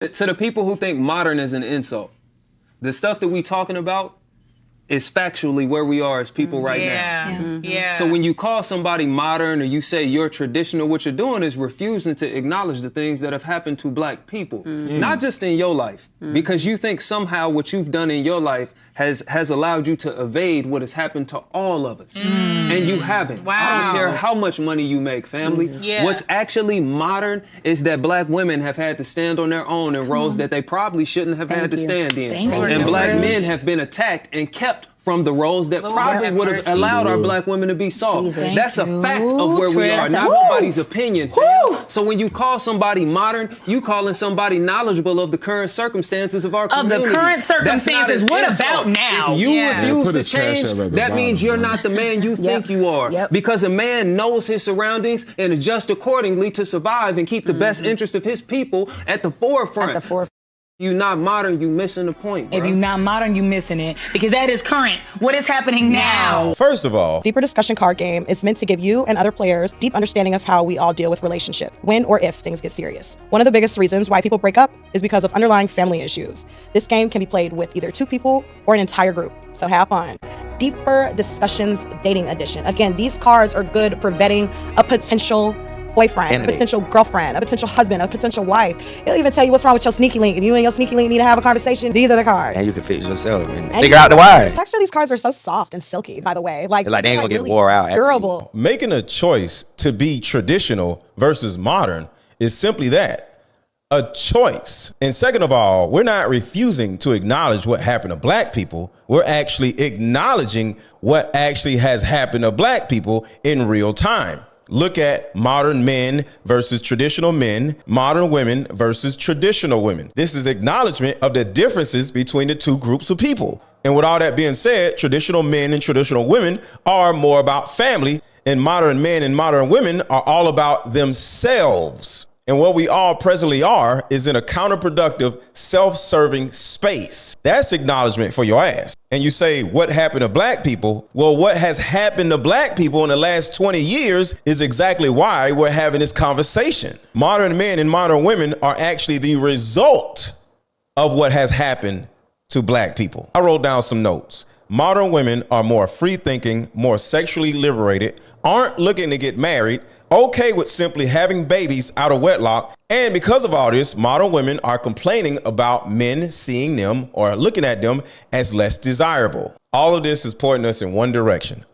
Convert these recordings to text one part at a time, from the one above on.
To the people who think modern is an insult, the stuff that we talking about is factually where we are as people right now. Yeah. So when you call somebody modern or you say you're traditional, what you're doing is refusing to acknowledge the things that have happened to black people, not just in your life, because you think somehow what you've done in your life has allowed you to evade what has happened to all of us. And you haven't. Wow. I don't care how much money you make, family. Yeah. What's actually modern is that black women have had to stand on their own in roles that they probably shouldn't have had to stand in. And black men have been attacked and kept from the roles that probably would have allowed our black women to be soft. That's a fact of where we are, not nobody's opinion. So when you call somebody modern, you calling somebody knowledgeable of the current circumstances of our community. Of the current circumstances, what about now? If you refuse to change, that means you're not the man you think you are. Because a man knows his surroundings and adjusts accordingly to survive and keep the best interest of his people at the forefront. You're not modern, you missing the point, bro. If you're not modern, you missing it. Because that is current. What is happening now? First of all, Deeper Discussion card game is meant to give you and other players deep understanding of how we all deal with relationship, when or if things get serious. One of the biggest reasons why people break up is because of underlying family issues. This game can be played with either 2 people or an entire group, so have fun. Deeper Discussions Dating Edition. Again, these cards are good for vetting a potential boyfriend, a potential girlfriend, a potential husband, a potential wife. It'll even tell you what's wrong with your sneaky link. If you and your sneaky link need to have a conversation, these are the cards. And you can fix yourself and figure out the why. Actually, these cards are so soft and silky, by the way. Like they ain't gonna get really wore out. Durable. making a choice to be traditional versus modern is simply that, a choice. And second of all, we're not refusing to acknowledge what happened to black people. We're actually acknowledging what actually has happened to black people in real time. Look at modern men versus traditional men, modern women versus traditional women. This is acknowledgement of the differences between the two groups of people. And with all that being said, traditional men and traditional women are more about family, and modern men and modern women are all about themselves. And what we all presently are is in a counterproductive, self-serving space. That's acknowledgement for your ass. And you say, what happened to black people? Well, what has happened to black people in the last 20 years is exactly why we're having this conversation. Modern men and modern women are actually the result of what has happened to black people. I wrote down some notes. Modern women are more free-thinking, more sexually liberated, aren't looking to get married, okay with simply having babies out of wedlock. And because of all this, modern women are complaining about men seeing them or looking at them as less desirable. All of this is pointing us in one direction,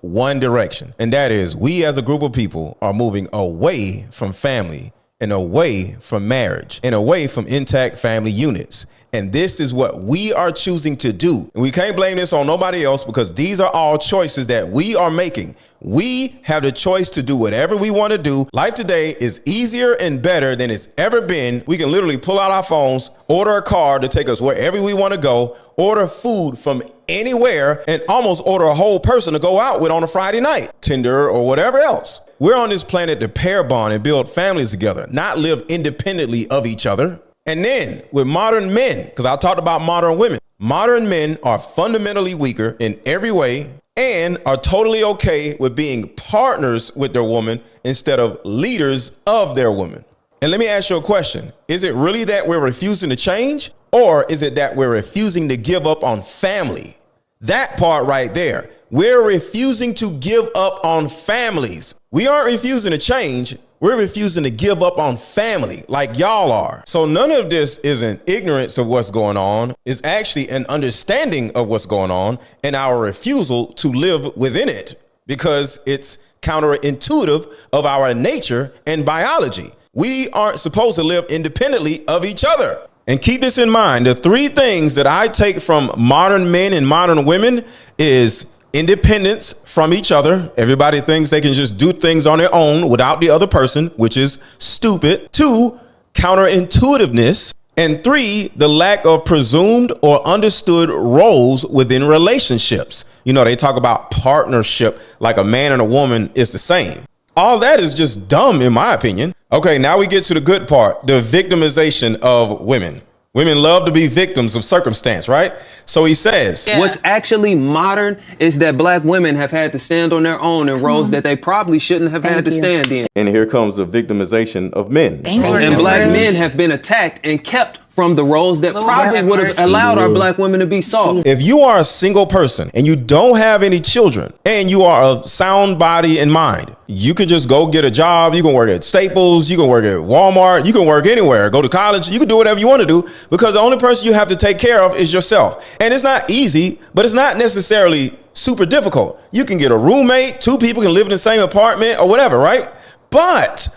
and that is we as a group of people are moving away from family and away from marriage and away from intact family units. And this is what we are choosing to do. And we can't blame this on nobody else because these are all choices that we are making. We have the choice to do whatever we want to do. Life today is easier and better than it's ever been. We can literally pull out our phones, order a car to take us wherever we want to go, order food from anywhere, and almost order a whole person to go out with on a Friday night, Tinder or whatever else. We're on this planet to pair bond and build families together, not live independently of each other. And then with modern men, because I talked about modern women, modern men are fundamentally weaker in every way and are totally okay with being partners with their woman instead of leaders of their woman. And let me ask you a question. Is it really that we're refusing to change, or is it that we're refusing to give up on family? That part right there. We're refusing to give up on families. We aren't refusing to change. We're refusing to give up on family like y'all are. So none of this is an ignorance of what's going on. It's actually an understanding of what's going on and our refusal to live within it because it's counterintuitive of our nature and biology. We aren't supposed to live independently of each other. And keep this in mind. The 3 things that I take from modern men and modern women is independence from each other. Everybody thinks they can just do things on their own without the other person, which is stupid. 2, counterintuitiveness. And 3, the lack of presumed or understood roles within relationships. You know, they talk about partnership like a man and a woman is the same. All that is just dumb, in my opinion. Okay, now we get to the good part, the victimization of women. Women love to be victims of circumstance, right? So he says, what's actually modern is that black women have had to stand on their own in roles that they probably shouldn't have had to stand in. And here comes the victimization of men. And black men have been attacked and kept from the roles that probably would have allowed our black women to be soft. If you are a single person and you don't have any children and you are a sound body and mind, you can just go get a job. You can work at Staples. You can work at Walmart. You can work anywhere. Go to college. You can do whatever you want to do because the only person you have to take care of is yourself. And it's not easy, but it's not necessarily super difficult. You can get a roommate. 2 people can live in the same apartment or whatever, right? But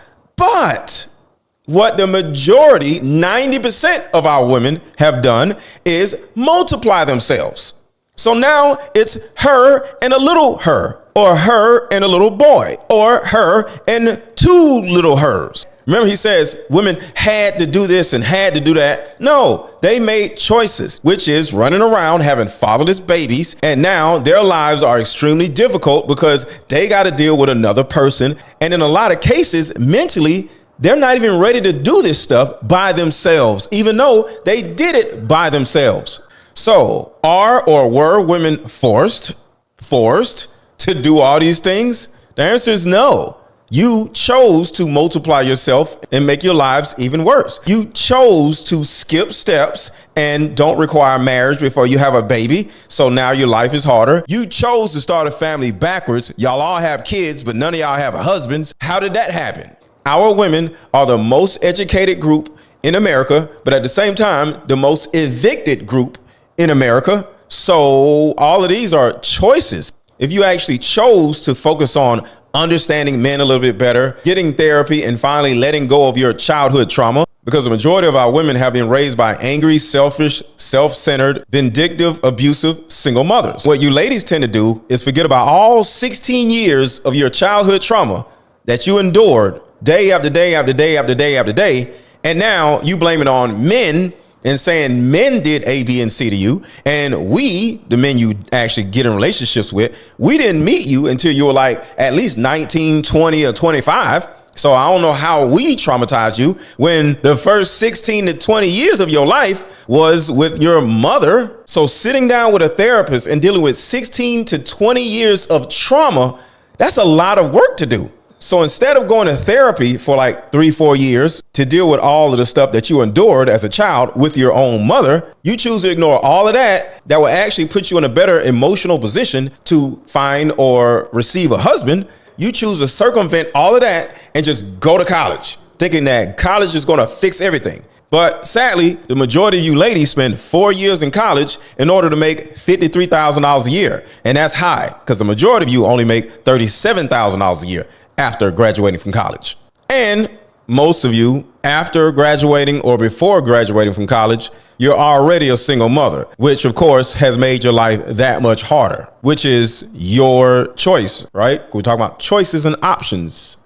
what the majority, 90% of our women have done is multiply themselves. So now it's her and a little her, or her and a little boy, or her and 2 little hers. Remember, he says women had to do this and had to do that. No, they made choices, which is running around having fatherless babies. And now their lives are extremely difficult because they got to deal with another person. And in a lot of cases, mentally, they're not even ready to do this stuff by themselves, even though they did it by themselves. So are or were women forced to do all these things? The answer is no. You chose to multiply yourself and make your lives even worse. You chose to skip steps and don't require marriage before you have a baby. So now your life is harder. You chose to start a family backwards. Y'all all have kids, but none of y'all have husbands. How did that happen? Our women are the most educated group in America, but at the same time, the most evicted group in America. So all of these are choices. If you actually chose to focus on understanding men a little bit better, getting therapy, and finally letting go of your childhood trauma, because the majority of our women have been raised by angry, selfish, self-centered, vindictive, abusive single mothers. What you ladies tend to do is forget about all 16 years of your childhood trauma that you endured day after day after day after day after day. And now you blame it on men and saying men did A, B, and C to you. And we, the men you actually get in relationships with, we didn't meet you until you were like at least 19, 20, or 25. So I don't know how we traumatized you when the first 16 to 20 years of your life was with your mother. So sitting down with a therapist and dealing with 16 to 20 years of trauma, that's a lot of work to do. So instead of going to therapy for like 3-4 years to deal with all of the stuff that you endured as a child with your own mother, you choose to ignore all of that will actually put you in a better emotional position to find or receive a husband. You choose to circumvent all of that and just go to college, thinking that college is going to fix everything. But sadly, the majority of you ladies spend 4 years in college in order to make $53,000 a year. And that's high because the majority of you only make $37,000 a year after graduating from college. And most of you, after graduating or before graduating from college, you're already a single mother, which of course has made your life that much harder, which is your choice, right? We're talking about choices and options,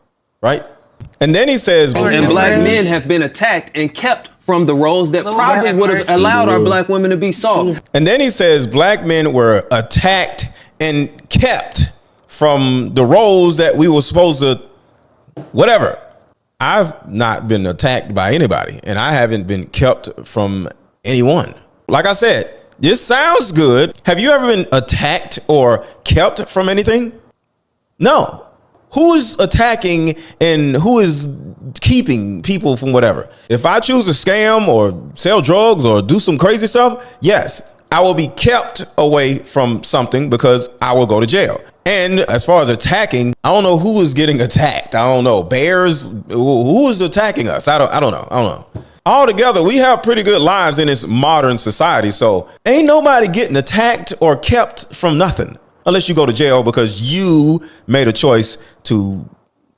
right? And then he says, and black men have been attacked and kept from the roles that probably would have allowed our black women to be soft. And then he says black men were attacked and kept from the roles that we were supposed to, whatever. I've not been attacked by anybody, and I haven't been kept from anyone. Like I said, this sounds good. Have you ever been attacked or kept from anything? No. Who is attacking and who is keeping people from whatever? If I choose to scam or sell drugs or do some crazy stuff, yes, I will be kept away from something because I will go to jail. And as far as attacking, I don't know who is getting attacked. I don't know. Bears, who is attacking us? I don't know. Altogether, we have pretty good lives in this modern society. So ain't nobody getting attacked or kept from nothing unless you go to jail because you made a choice to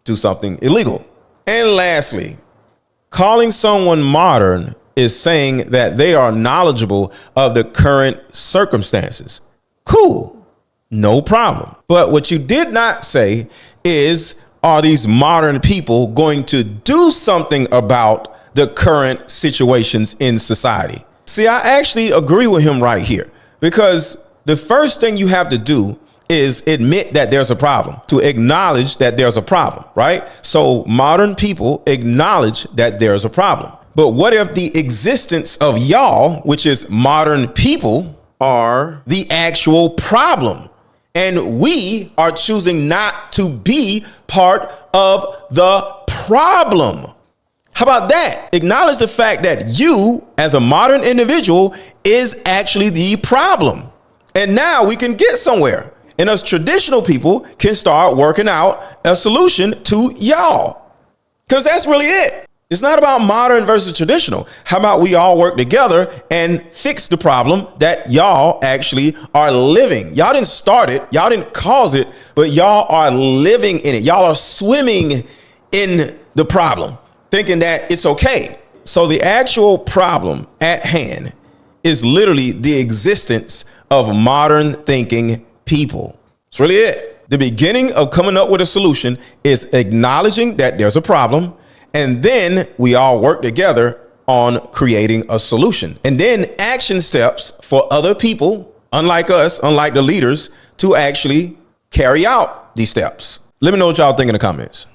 do something illegal. And lastly, calling someone modern is saying that they are knowledgeable of the current circumstances. Cool. No problem. But what you did not say is, are these modern people going to do something about the current situations in society? See, I actually agree with him right here, because the first thing you have to do is admit that there's a problem, to acknowledge that there's a problem, right? So modern people acknowledge that there's a problem. But what if the existence of y'all, which is modern people, are the actual problem? And we are choosing not to be part of the problem. How about that? Acknowledge the fact that you, as a modern individual, is actually the problem. And now we can get somewhere. And us traditional people can start working out a solution to y'all. Because that's really it. It's not about modern versus traditional. How about we all work together and fix the problem that y'all actually are living? Y'all didn't start it. Y'all didn't cause it, but y'all are living in it. Y'all are swimming in the problem, thinking that it's okay. So the actual problem at hand is literally the existence of modern thinking people. That's really it. The beginning of coming up with a solution is acknowledging that there's a problem. And then we all work together on creating a solution. And then action steps for other people, unlike us, unlike the leaders, to actually carry out these steps. Let me know what y'all think in the comments.